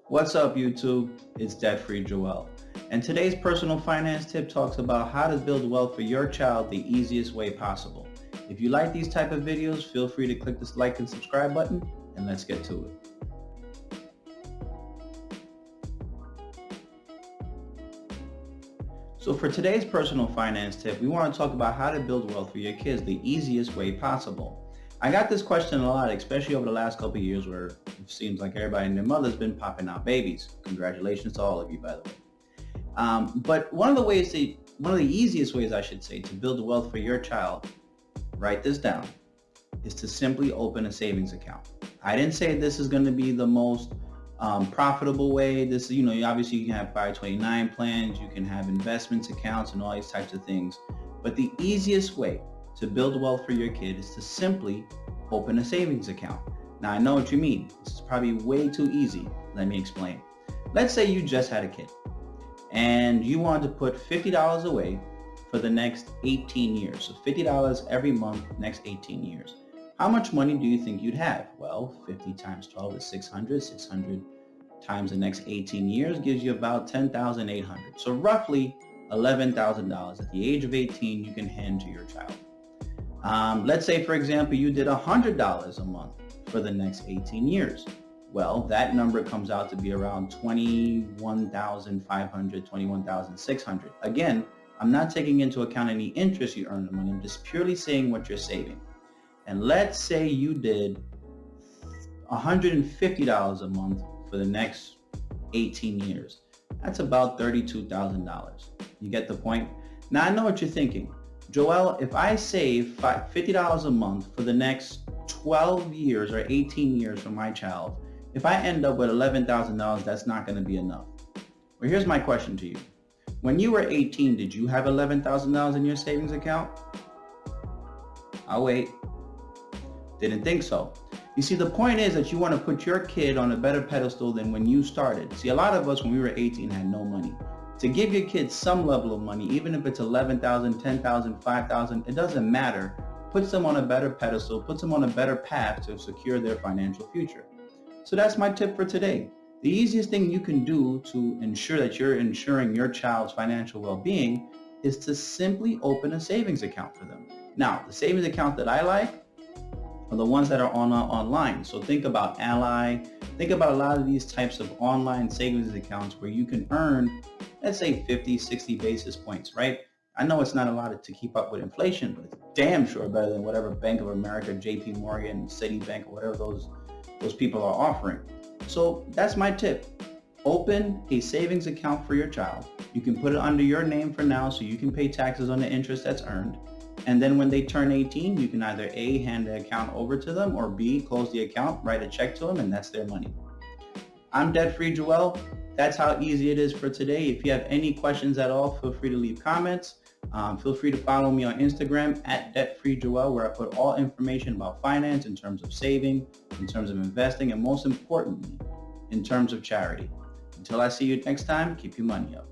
What's up, YouTube? It's Debt-Free Joel. And today's personal finance tip talks about how to build wealth for your child the easiest way possible. If you like these type of videos, feel free to click this like and subscribe button, and let's get to it. So for today's personal finance tip, we want to talk about how to build wealth for your kids the easiest way possible. I got this question a lot, especially over the last couple of years where it seems like everybody and their mother's been popping out babies. Congratulations to all of you, by the way. But one of the easiest ways, I should say, to build wealth for your child, write this down, is to simply open a savings account. I didn't say this is going to be the most profitable way. This, obviously you can have 529 plans, you can have investments accounts and all these types of things. But the easiest way to build wealth for your kid is to simply open a savings account. Now, I know what you mean. This is probably way too easy. Let me explain. Let's say you just had a kid and you wanted to put $50 away for the next 18 years. So $50 every month, next 18 years. How much money do you think you'd have? Well, 50 times 12 is 600. 600 times the next 18 years gives you about 10,800. So roughly $11,000 at the age of 18 you can hand to your child. Let's say, for example, you did $100 a month for the next 18 years. Well, that number comes out to be around $21,500, $21,600. Again, I'm not taking into account any interest you earn on the money. I'm just purely saying what you're saving. And let's say you did $150 a month for the next 18 years. That's about $32,000. You get the point? Now, I know what you're thinking. Joel, if I save $50 a month for the next 12 years or 18 years for my child, if I end up with $11,000, that's not going to be enough. Well, here's my question to you. When you were 18, did you have $11,000 in your savings account? I'll wait. Didn't think so. You see, the point is that you want to put your kid on a better pedestal than when you started. See, a lot of us when we were 18 had no money. To give your kids some level of money, even if it's $11,000, $10,000, $5,000, it doesn't matter. Puts them on a better pedestal, puts them on a better path to secure their financial future. So that's my tip for today. The easiest thing you can do to ensure that you're ensuring your child's financial well-being is to simply open a savings account for them. Now, the savings account that I like are the ones that are online. So think about Ally. Think about a lot of these types of online savings accounts where you can earn, let's say 50, 60 basis points, right? I know it's not a lot to keep up with inflation, but it's damn sure better than whatever Bank of America, JP Morgan, Citibank, or whatever those people are offering. So that's my tip. Open a savings account for your child. You can put it under your name for now so you can pay taxes on the interest that's earned. And then when they turn 18, you can either A, hand the account over to them, or B, close the account, write a check to them, and that's their money. I'm Debt-Free Joel. That's how easy it is for today. If you have any questions at all, feel free to leave comments. Feel free to follow me on Instagram at DebtFreeJoel, where I put all information about finance in terms of saving, in terms of investing, and most importantly, in terms of charity. Until I see you next time, keep your money up.